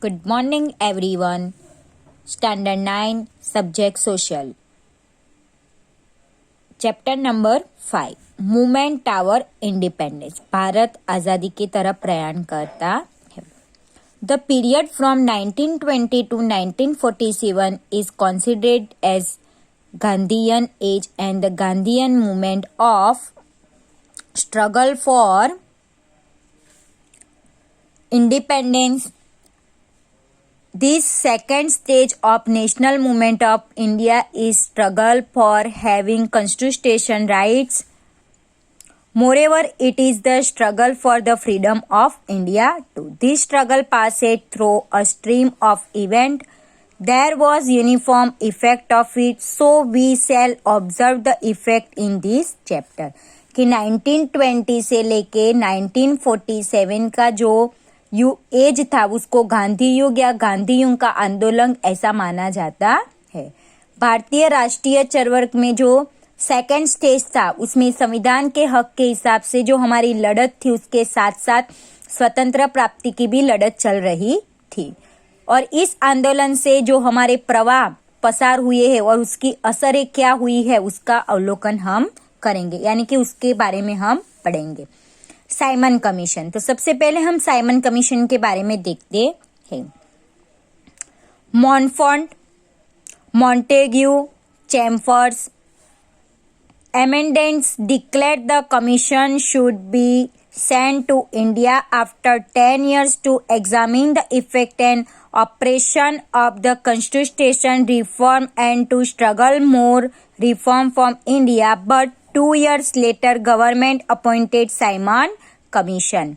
Good morning, everyone. Standard 9, Subject Social. Chapter number 5. Movement Tower Independence. Bharat आज़ादी की तरफ प्रयाण करता है. The period from 1920 to 1947 is considered as Gandhian age and the Gandhian movement of struggle for independence. This second stage of national movement of India is struggle for having constitution rights. Moreover, it is the struggle for the freedom of India too. This struggle passed through a stream of events. There was uniform effect of it, so we shall observe the effect in this chapter. कि 1920 से लेके 1947 का जो as था उसको गांधी युग या गांधी युग का आंदोलन ऐसा माना जाता है. भारतीय राष्ट्रीय चळवळ में जो सेकेंड स्टेज था उसमें संविधान के हक के हिसाब से जो हमारी लड़त थी उसके साथ साथ स्वतंत्र प्राप्ति की भी लड़त चल रही थी. और इस आंदोलन से जो हमारे प्रवाह पसार हुए हैं और उसकी असरें क्या हुई है उसका अवलोकन हम करेंगे, यानी कि उसके बारे में हम पढ़ेंगे. Simon commission. तो सबसे पहले हम साइमन कमीशन के बारे में देखते हैं. मॉन्फोर्ट, Montagu, चैम्फर्स amendments declared the commission should be sent to India after 10 years to examine the effect and operation of the constitution reform and to struggle more reform from India. But 2 years later government appointed Simon Commission.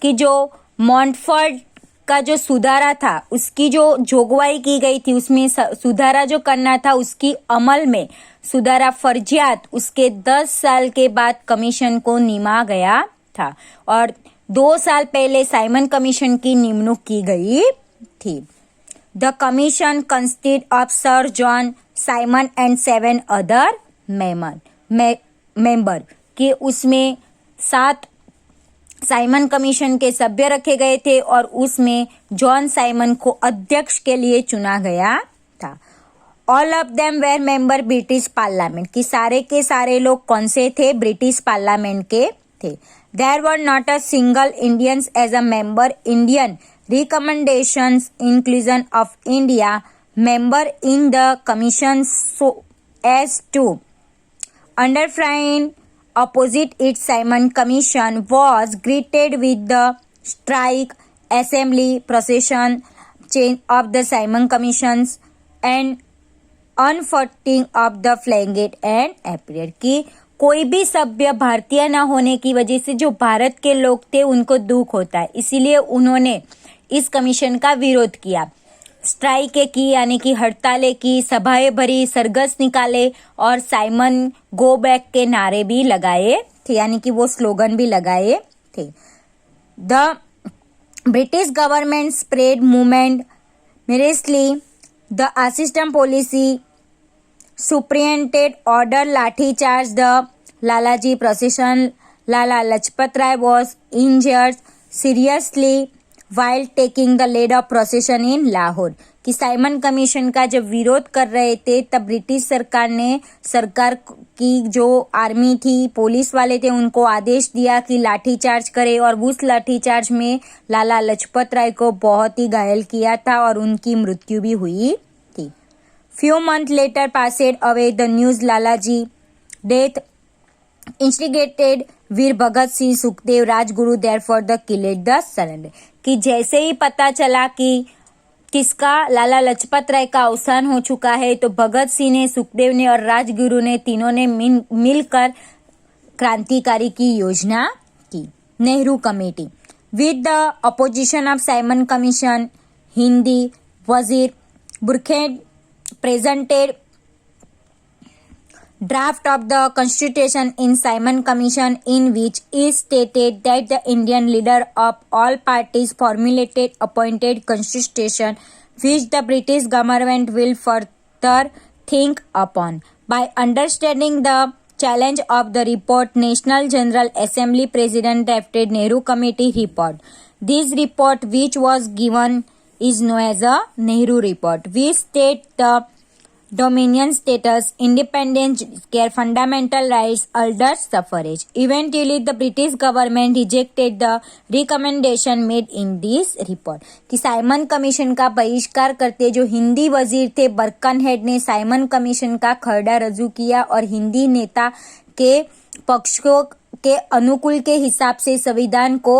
कि जो मॉन्टफोर्ट का जो सुधारा था उसकी जो जोगवाई की गई थी उसमें सुधारा जो करना था उसकी अमल में सुधारा फर्जियात उसके 10 साल के बाद कमीशन को निमा गया था और 2 साल पहले साइमन कमीशन की निमणूक की गई थी. The commission consist of sir John Simon and 7 other member कि उसमें 7 साइमन कमीशन के सभ्य रखे गए थे और उसमें जॉन साइमन को अध्यक्ष के लिए चुना गया था. All of them were member British parliament कि सारे के सारे लोग कौन से थे, ब्रिटिश पार्लियामेंट के थे. There were not a single Indians as a member. Indian recommendations inclusion of India member in the commission so as to underline opposite it. Simon Commission was greeted with the strike, assembly, procession, change of the Simon Commissions and unfurling of the flag and appeared कि कोई भी सभ्य भारतीय ना होने की वजह से जो भारत के लोग थे उनको दुख होता है, इसीलिए उन्होंने इस कमीशन का विरोध किया. स्ट्राइक की यानी कि हड़तालें की, सभाएं भरी, सरघस निकाले और साइमन गो बैक के नारे भी लगाए थे, यानी कि वो स्लोगन भी लगाए थे. The British government spread movement mercilessly the assistant policy superintendent order lathi charge the Lalaji procession. Lala Lajpat Rai was injured seriously while taking the lead of procession in Lahore. कि साइमन कमीशन का जब विरोध कर रहे थे तब ब्रिटिश सरकार ने सरकार की जो आर्मी थी, पुलिस वाले थे, उनको आदेश दिया कि लाठीचार्ज करे और उस लाठीचार्ज में लाला लजपत राय को बहुत ही घायल किया था और उनकी मृत्यु भी हुई थी. Few month later passed away the news Lalaji death instigated Veer Bhagat Singh Sukhdev Rajguru therefore the killed the surrender. कि जैसे ही पता चला कि किसका लाला लजपत राय का अवसान हो चुका है तो भगत सिंह ने, सुखदेव ने और राजगुरु ने तीनों ने मिलकर क्रांतिकारी की योजना की. Nehru committee with the opposition of Simon commission Hindi वजीर बुरखेड presented draft of the constitution in Simon Commission in which is stated that the Indian leader of all parties formulated appointed constitution which the British government will further think upon. By understanding the challenge of the report, National General Assembly President drafted Nehru Committee report. This report, which was given is known as a Nehru Report, which state the dominion status, independence, care, fundamental rights, elder suffrage. Eventually, the British government rejected the recommendation made in this report. कि Simon commission का बहिष्कार करते जो हिंदी वजीर थे Birkenhead ने Simon commission का खरड़ा रजू किया और हिंदी नेता के पक्षों के अनुकूल के हिसाब से संविधान को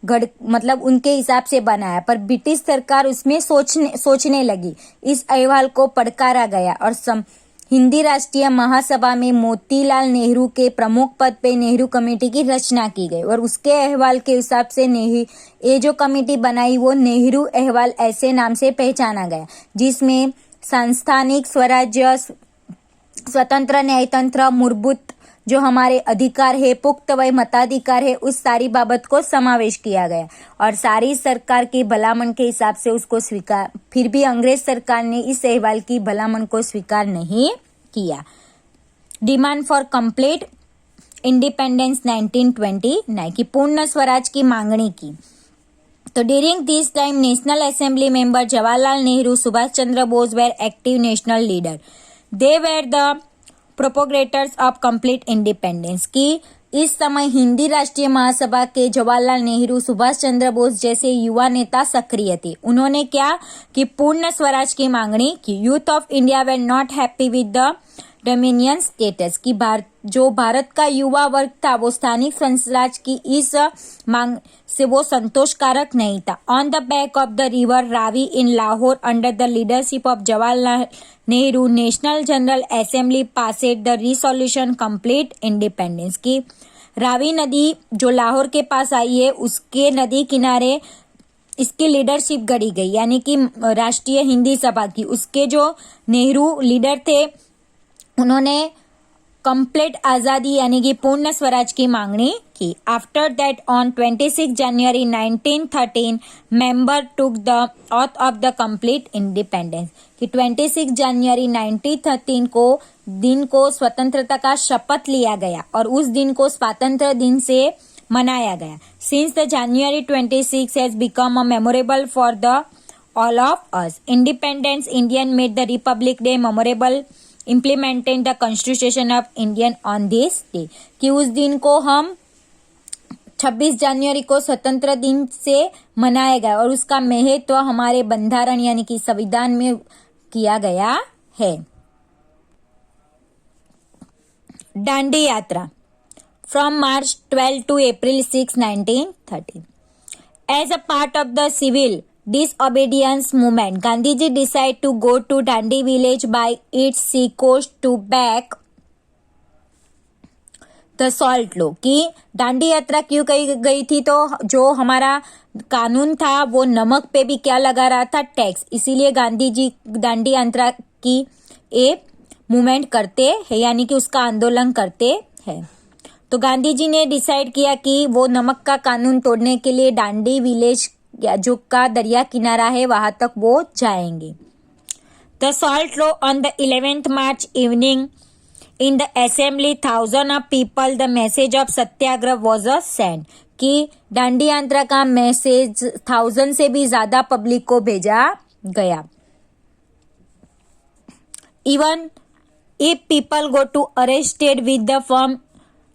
मतलब उनके हिसाब से बनाया, पर ब्रिटिश सरकार उसमें सोचने लगी। इस अहवाल को पड़कारा गया और हिंदी राष्ट्रीय महासभा में मोतीलाल नेहरू के प्रमुख पद पे नेहरू कमेटी की रचना की गई और उसके अहवाल के हिसाब से ये जो कमेटी बनाई वो नेहरू अहवाल ऐसे नाम से पहचाना गया, जिसमें सांस्थानिक स्वराज्य, स्वतंत्र न्यायतंत्र, मूलभूत जो हमारे अधिकार है, पुख्त वय मताधिकार है, उस सारी बाबत को समावेश किया गया और सारी सरकार की भलामन के हिसाब से उसको स्वीकार, फिर भी अंग्रेज सरकार ने इस अहवाल की भलामन को स्वीकार नहीं किया। डिमांड फॉर कंप्लीट इंडिपेंडेंस 1929 की पूर्ण स्वराज की मांगनी की। तो during this time national assembly member Jawaharlal Nehru, Subhash Chandra Bose were active national leader. They were the propagators of complete independence की इस समय हिंदी राष्ट्रीय महासभा के जवाहरलाल नेहरू, सुभाष चंद्र बोस जैसे युवा नेता सक्रिय थे। उन्होंने क्या कि पूर्ण स्वराज की मांगनी की। Youth of India were not happy with the dominion status की जो भारत का युवा वर्ग था वो स्थानिक स्वराज की इस मांग से वो संतोषकारक नहीं था। On the back of the river Ravi in Lahore under the leadership of Jawaharlal Nehru, national general assembly passed the resolution complete independence की रावी नदी जो लाहौर के पास आई है उसके नदी किनारे इसकी लीडरशिप गढ़ी गई, यानी कि राष्ट्रीय हिंदी सभा की। उसके जो नेहरू लीडर थे उन्होंने कंप्लीट आजादी यानी कि पूर्ण स्वराज की मांगनी की। After that on 26 January 1913 member took the auth of the complete independence कि 26 जनवरी 1913 को दिन को स्वतंत्रता का शपथ लिया गया और उस दिन को स्वतंत्र दिन से मनाया गया। Since the January 26 has become a memorable for the all of us. Independence Indian made the Republic day memorable, implemented the constitution of Indian on this day कि उस दिन को हम 26 जनवरी को स्वतंत्र दिन से मनाया गया और उसका महत्व हमारे बंधारण यानी कि संविधान में किया गया है। Dandi Yatra from March 12 to April 6, 1913 as a part of the civil disobedience movement, Gandhiji decided to go to Dandi village by its sea coast to back the salt law कि दांडी यात्रा क्यों कही गई थी, तो जो हमारा कानून था वो नमक पे भी क्या लगा रहा था, टैक्स। इसीलिए गांधी जी दांडी यात्रा की ए मूवमेंट करते हैं यानी कि उसका आंदोलन करते हैं। तो गांधी जी ने डिसाइड किया कि वो नमक का कानून तोड़ने के लिए दांडी विलेज जो का दरिया किनारा है वहां तक वो जाएंगे। The salt law on the 11th March evening in the assembly 1000 of people the message of Satyagraha was a send कि दांडी यात्रा का मैसेज 1000 से भी ज्यादा पब्लिक को भेजा गया। Even if people go to arrested with the firm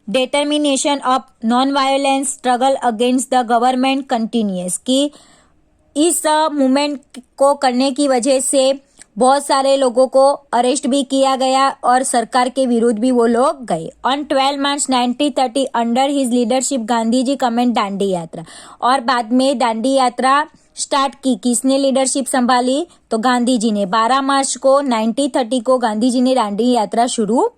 determination of non-violence struggle against the government continues कि इस मूवमेंट को करने की वजह से बहुत सारे लोगों को अरेस्ट भी किया गया और सरकार के विरुद्ध भी वो लोग गए। On 12 March 1930 under his leadership Gandhi ji comment Dandi Yatra और बाद में दांडी यात्रा स्टार्ट की। किसने लीडरशिप संभाली, तो गांधी जी ने। 12 मार्च को 1930 को गांधी जी ने दांडी यात्रा शुरू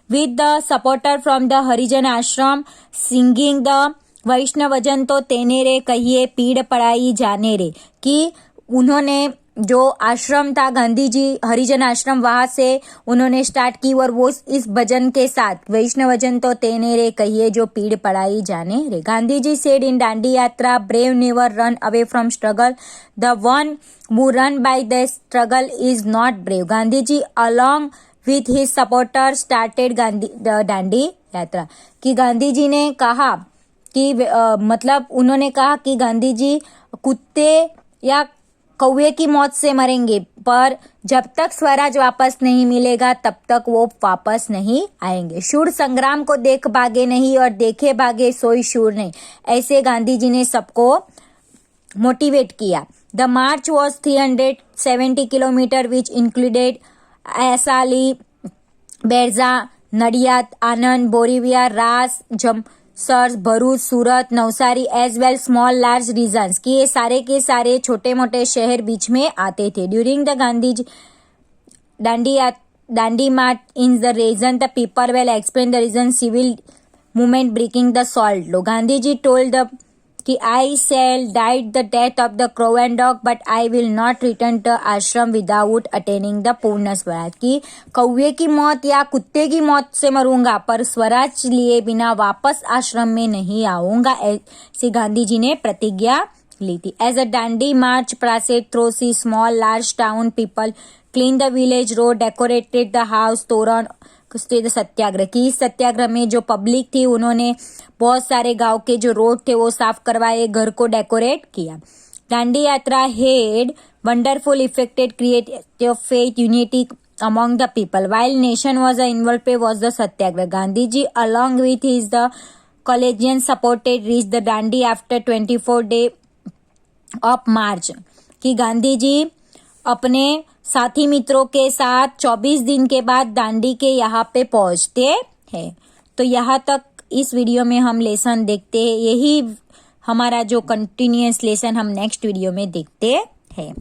with the supporter from the हरिजन आश्रम सिंगिंग द वैष्णवजन तो तेने रे कहिए पीड़ पड़ाई जाने रे कि उन्होंने जो आश्रम था गांधी जी हरिजन आश्रम वहां से उन्होंने स्टार्ट की और वो इस भजन के साथ वैष्णवजन तो तेने रे कहिए जो पीड़ पड़ाई जाने रे। Gandhi ji said in Dandi Yatra brave never run away from struggle, the one who run by the struggle is not brave. Gandhi ji along with his supporter started Dandi Yatra कि गांधी जी ने कहा कि मतलब उन्होंने कहा कि गांधी जी कुत्ते या कौवे की मौत से मरेंगे, पर जब तक स्वराज वापस नहीं मिलेगा तब तक वो वापस नहीं आएंगे। शूर संग्राम को देख भागे नहीं और देखे भागे सोई शूर नहीं, ऐसे गांधी जी ने सबको मोटिवेट किया। The march was 370 kilometre which included Aslali, Bareja, Nadiad, Anand, बोरीविया, Ras, Jambusar, Bharuch, Surat, Navsari as well small large regions, कि ये सारे के सारे छोटे मोटे शहर बीच में आते थे। During the Gandhi Dandi march in the region the people well explain the reason civil movement breaking the salt law. Gandhi ji told the कि I shall died the death of the crow and dog but I will not return to ashram without attaining the Purna Swaraj, की कौवे की मौत या कुत्ते की मौत से मरूंगा पर स्वराज लिए बिना वापस आश्रम में नहीं आऊंगा, ऐसी गांधी जी ने प्रतिज्ञा ली थी। As a Dandi march passed through see small large town, people clean the village road, decorated the house, toran satyagraha, की सत्याग्रह में जो पब्लिक थी उन्होंने बहुत सारे गांव के जो रोड थे वो साफ करवाए, घर को डेकोरेट किया। Dandi Yatra had wonderful effected creative faith unity among the people while nation was involve was the Satyagraha. Gandhi ji along with his the collegian supported reach the Dandi after 24 day of March, कि गांधी जी अपने साथी मित्रों के साथ 24 दिन के बाद दांडी के यहाँ पे पहुंचते हैं। तो यहाँ तक इस वीडियो में हम लेसन देखते हैं, यही हमारा जो कंटिन्यूअस लेसन हम नेक्स्ट वीडियो में देखते हैं।